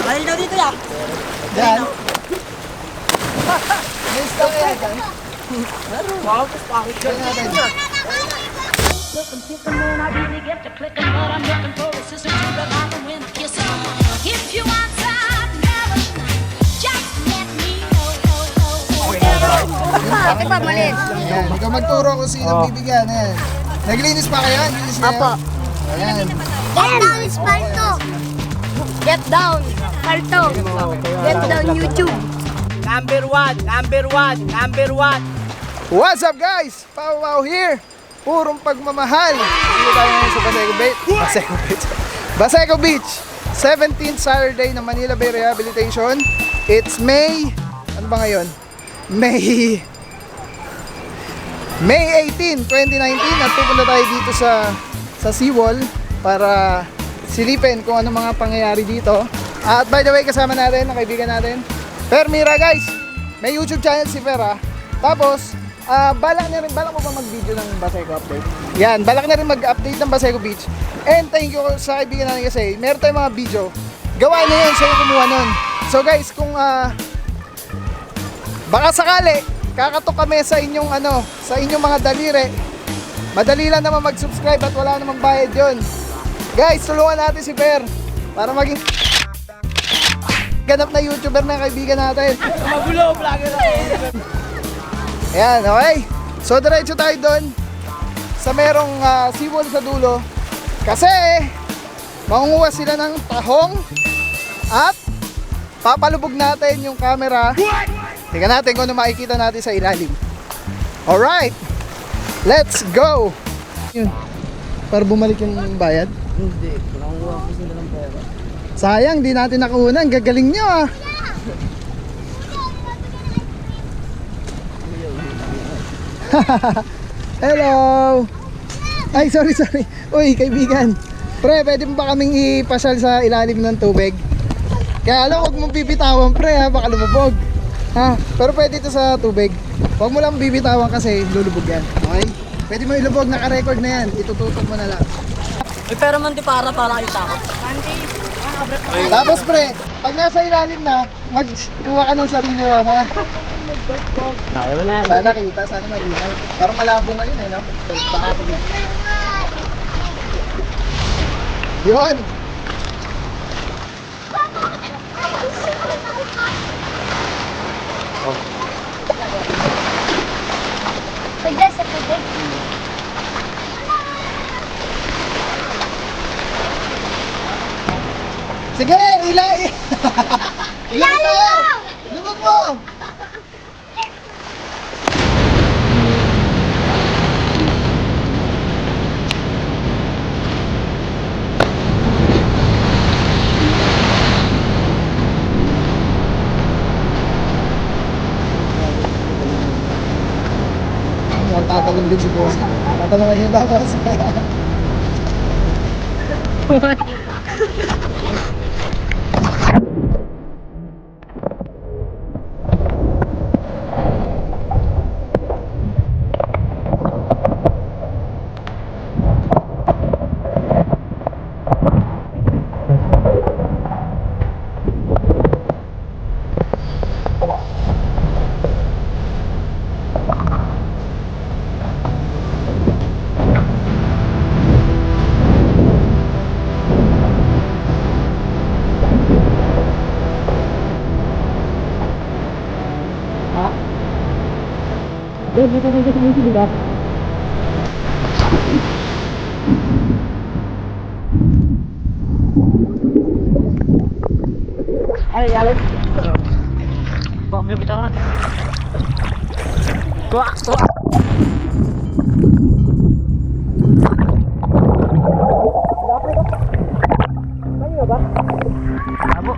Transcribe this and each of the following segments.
Dahil daw dito yan. Yan. Miss lang yan. Looking, picking, man, I really get to clicking, but I'm looking for a sister to the bottom when I kiss her. If you want some melon, just let me know. Ate pa, mali. Yan. Ikaw magturo kung sino bibigyan. Yan. Naglinis pa kayo? Naglinis kayo? Apo. Ayan. Get down, Sparto. Get down, Sparto. Get down, YouTube. Number one. What's up guys? Pau Pau here. Purong pagmamahal. Dito tayo ngayon sa Baseco Beach. 17th Saturday ng Manila Bay Rehabilitation. It's May, ano ba ngayon? May 18, 2019 at pupunta tayo dito sa Seawall para silipin kung ano mga pangyayari dito. At by the way, kasama natin ang kaibigan natin, Per Mira guys. May YouTube channel si Per ha. Tapos, balak mo ba mag-video ng Baseco update? Yan, balak na rin mag-update ng Baseco Beach. And thank you sa kaibigan natin kasi meron tayong mga video. Gawa niya yun, siya yung kumuha nun. So guys, kung baka sakali, kakatok kami sa inyong sa inyong mga daliri. Madali lang naman mag-subscribe at wala namang bayad yun. Guys, tulungan natin si Per para maging ganap na YouTuber na kaibigan natin. Magulo, vlogger na. Ayan, okay. So, diretso tayo doon sa merong seawall sa dulo. Kasi, mangunguha sila ng tahong at papalubog natin yung camera. Tingnan natin kung ano makikita natin sa ilalim. Alright, let's go! Yun, para bumalik yung bayad. Hindi, nakuha ko sila ng pera. Sayang, di natin nakuha. Ang gagaling nyo ah. Hello. Ay, sorry. Uy, kaibigan. Pre, pwede mo ba kaming ipasyal sa ilalim ng tubig? Kaya alam, huwag mong bibitawan pre ha, baka lumubog. Ha? Pero pwede ito sa tubig. Huwag mo lang bibitawan kasi lulubog yan. Okay? Pwede mo ilubog, naka-record na yan. Itututok mo na lang. Uy, pero man di para kita ako. Tapos pre, pag nasa ilalim na, magkuha ka ng sarili mo ha. Ayaw na. Sana kita, sana malinaw. Parang malabo ngayon eh, no? Yun! Pwede sa tubig. Sige, ilay! Ilay tayo! Lubog mo! Tatanong din si Boss. Tatanong kayo ba, Boss? Ay, Alex. Baka may bitawan. Kuha. Kanina ba? Abo.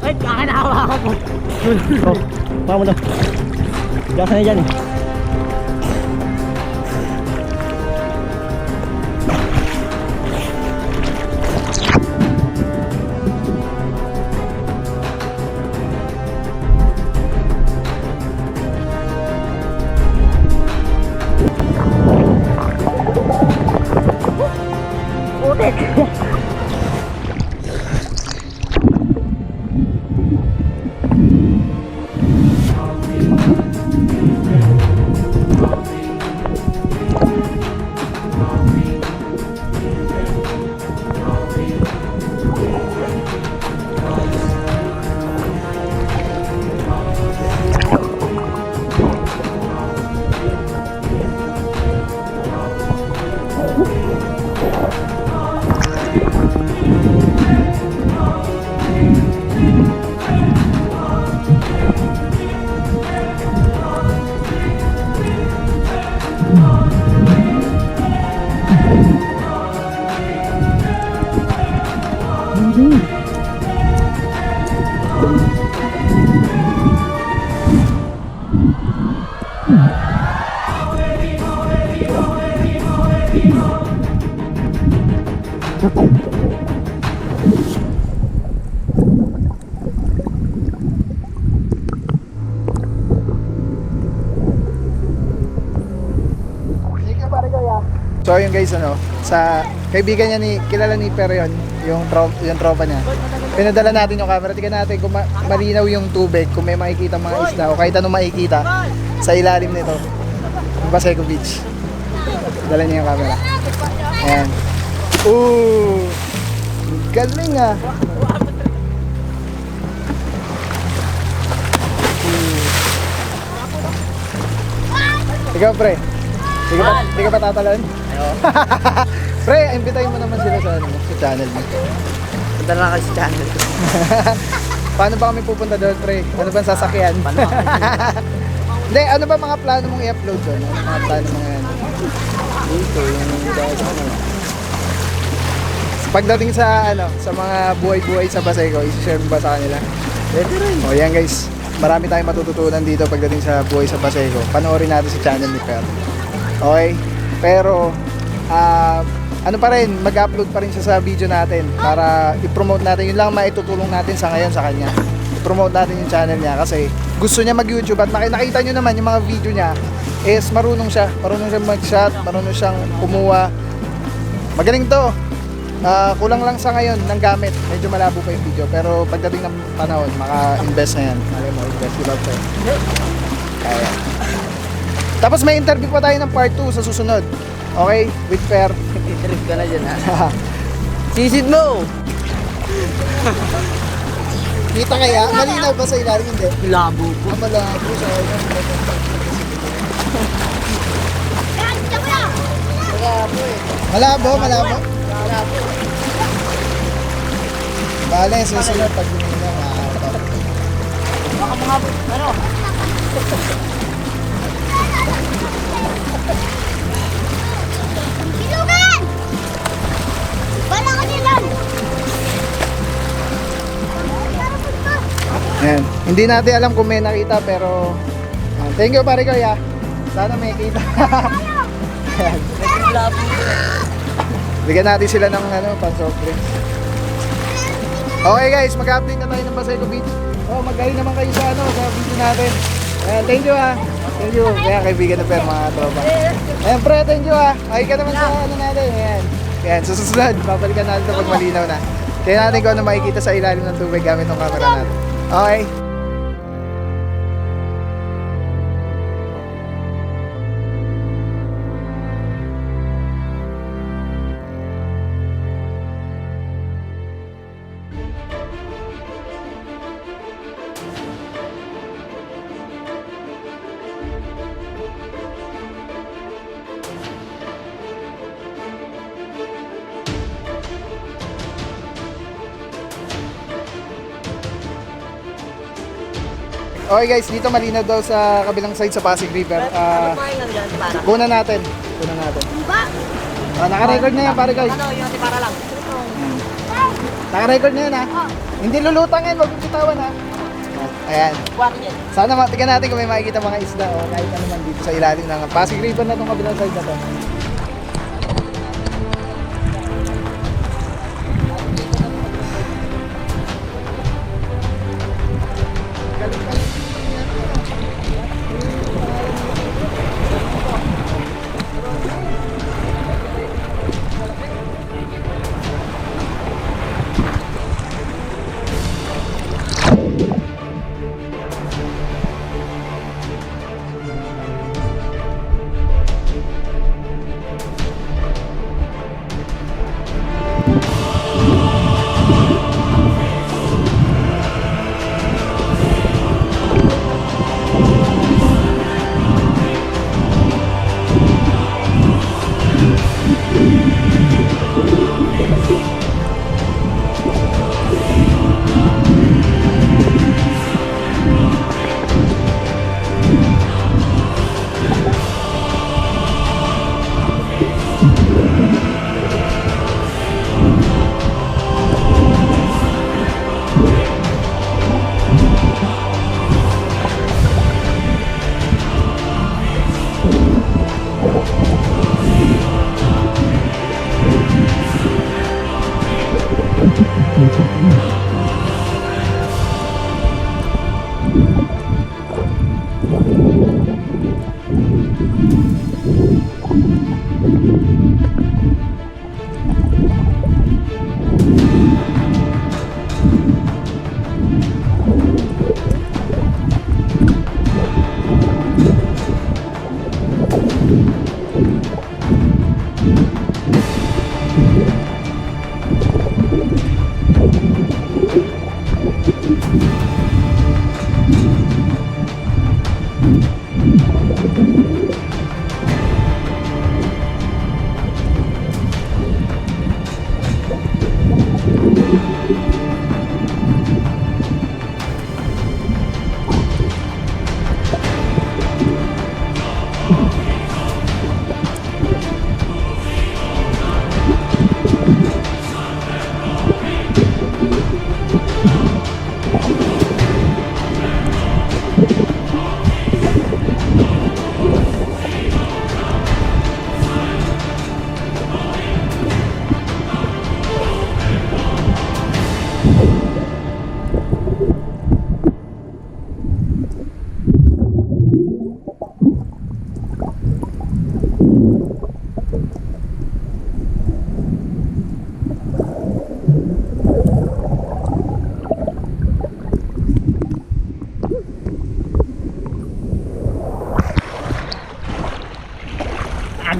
Ay, kakanawa ako po. Oh, paano mo daw? Diyan ka na dyan eh. So yun guys, ano, sa kaibigan niya kilala ni Per yun, yung tropa niya. Pinadala natin yung camera, tingnan natin kung malinaw yung tubig, kung may makikita mga isda o kahit anong makikita sa ilalim nito. Yung Paseco Beach. Dala niya yung camera. Ayan. Ooh! Galing ah! Ikaw pre, di ka ba tatalon? Pre, invitahin mo naman sila sa channel mo. Punta na kayo sa channel. Paano ba kami pupunta doon, pre? Ano ba sasakyan? Hindi, ano ba mga plano mong i-upload doon? Ano mga plano mong yan? Dito, yung dahil sa ano. Pagdating sa ano, sa mga buhay-buhay sa Paseco, i-share mo ba sa kanila? Pwede rin. O yan guys, marami tayong matututunan dito pagdating sa buhay sa Paseco. Panoorin natin sa channel ni Per. Okay? Pero, ano pa rin, mag-upload pa rin siya sa video natin para i-promote natin. Yun lang maitutulong natin sa ngayon sa kanya. I-promote natin yung channel niya kasi gusto niya mag-YouTube at nakita nyo naman yung mga video niya is marunong siya mag-shot, marunong siyang kumuha. Magaling to. Kulang lang sa ngayon ng gamit. Medyo malabo pa yung video pero pagdating ng panahon, maka-invest na yan. Malay mo, invest, diba? Kaya. Tapos may interview pa tayo ng part 2 sa susunod. Okay? With Per. Trip ka na dyan ha. Sisid mo! Kita kaya? Malinaw ba sa ilalim? Hindi. Labo po. Malabo sa Malabo, malabo. Bale, susunod pag lumina, makakapag. Baka mga, ano? Bilugan! Wala ka nilan! Yan. Hindi natin alam kung may nakita pero thank you pare ko ya. Sana may kita. Yan. Labo. Bigyan natin sila ng pan-soft drinks. Okay guys, mag-update na tayo ng Paseco Beach. Magaling naman kayo sa sa video natin. Ayan, thank you ha. Thank you. Kaya kaibigan na Per mga tropa. Ayan pre, thank you ha. Ay ka naman sa natin. Ayan. Ayan, susunod. Babalikan natin ito pag malinaw na. Kaya natin kung ano makikita sa ilalim ng tubig gamit ng camera natin. Okay. Okay guys, dito malinaw daw sa kabilang side sa Pasig River. Ano pa yung dyan? Para? Kunan natin. Naka-record na yan pare guys. Ano yung para lang? Naka-record na yan ha. Hindi lulutang yan, wag yung bitawan ha. Ayan. Buwan yan. Sana matigan natin kung may makikita mga isda o kahit ano man dito sa ilalim ng Pasig River na itong kabilang side na to.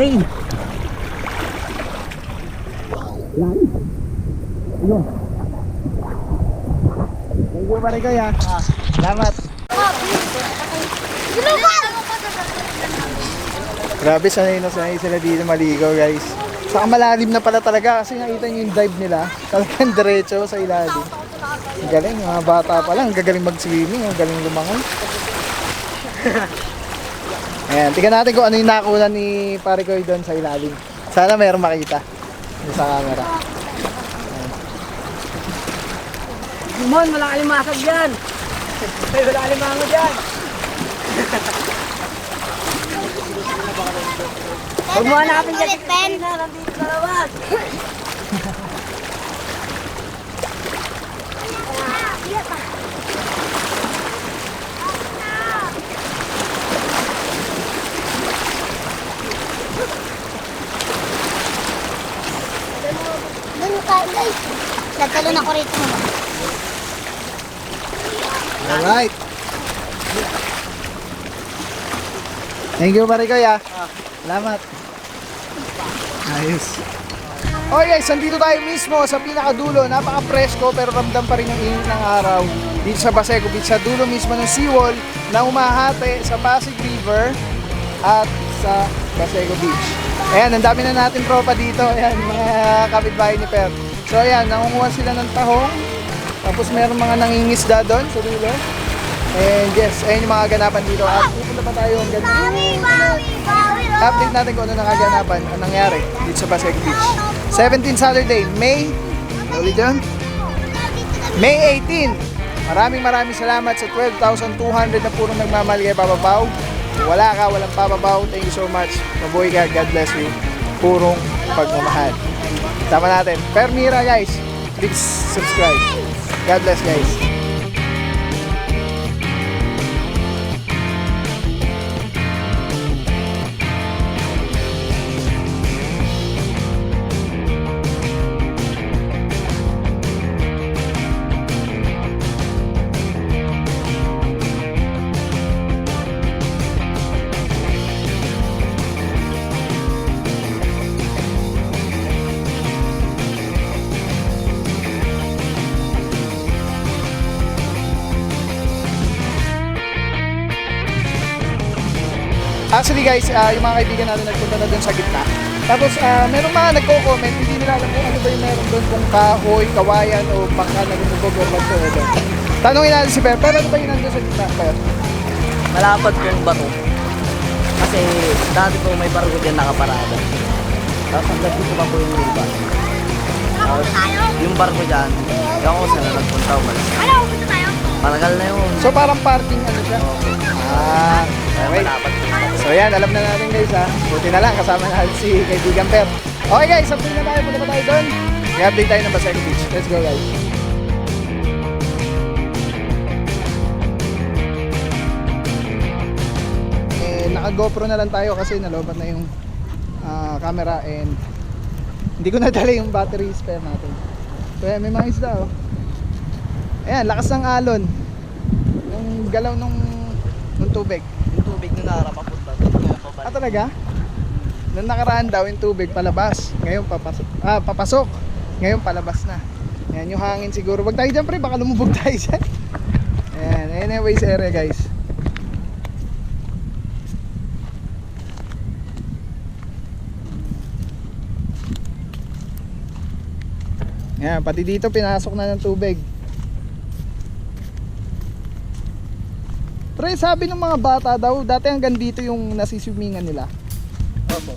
Laki. Thank you pare kuya. Salamat. Grabe, sanay na sanay sila dito maligaw guys. Saka malalim na pala talaga kasi nakita nyo yung dive nila. Talagang diretso sa ilalim. Ang galing, mga bata pa lang. Ang gagaling mag-swimming, ang galing lumangon. Ayan, tingnan natin kung ano yung nakuha ni pare ko doon sa ilalim. Sana mayroong makita doon sa camera. Mon, wala kalimasag dyan. Ay, wala kalimango dyan. Huwag mo hanapin dyan. Ulit, Ben. Nandito sa labas. Doon tayo, guys. Tatalon ako rito. Alright. Thank you pare kuya. Salamat. Ayos. Okay guys, nandito tayo mismo sa pinakadulo. Napaka-presko pero ramdam pa rin yung init ng araw. Dito sa Baseco Beach, sa dulo mismo ng seawall na umahati sa Pasig River at sa Baseco Beach. Ayan, ang dami na natin tropa dito. Ayan, mga kapitbahay ni Per. So ayan, nangunguha sila ng tahong. Tapos meron mga nangingisda doon sa dulo. And yes, ayun yung mga ganapan dito. At pupunta pa tayo hanggang update natin kung ano nakaganapan, ang nangyari dito sa Baseco Beach. 17 Saturday, May, ulit dyan? May 18. Maraming salamat sa 12,200 na purong nagmamahal kay Papa Pao. Kung wala ka, walang Papa Pao. Thank you so much. Mabuhay ka, God bless you. Purong pagmamahal. Tama natin. Permira guys, please subscribe. God bless guys. Actually guys, yung mga kaibigan natin nagpunta na dun sa gitna. Tapos merong mga nagko-comment, hindi nila alam kung ano ba yung meron dun, kung kahoy, kawayan o baka nagumugog or whatsoever. Tanungin natin si Per, pero ano ba yung nandun sa gitna, Per? Malapad po yung bato. Kasi dati po may barko dyan nakaparada. Tapos hanggang dito pa po yung lupa. Tapos yung barko dyan, yung ako saan na nagpunta umalis. Ano, punta tayo? Matagal na yun. So parang parking ano siya? Kaya Okay. malapad po. So yan, alam na natin guys ha. Buti na lang, kasama natin si kaibigan Per. Okay guys, update na tayo, punta pa tayo doon. I-update tayo ng Baseco Beach. Let's go guys. Naka-GoPro na lang tayo kasi nalobat na yung camera and hindi ko nadala yung battery spare natin. So yan, may mga isda oh. Ayan, lakas ng alon. Yung galaw nung tubig. Yung tubig na naharap papunta. Talaga? Nung nakaraan daw yung tubig palabas. Ngayon papasok. Papasok. Ngayon palabas na. Ayan yung hangin siguro. Wag tayo dyan pre, baka lumubog tayo dyan. Ayan, anyways area guys. Ayan, pati dito pinasok na ng tubig. Pre, sabi ng mga bata daw, dati hanggang dito yung nasiswimingan nila. Opo.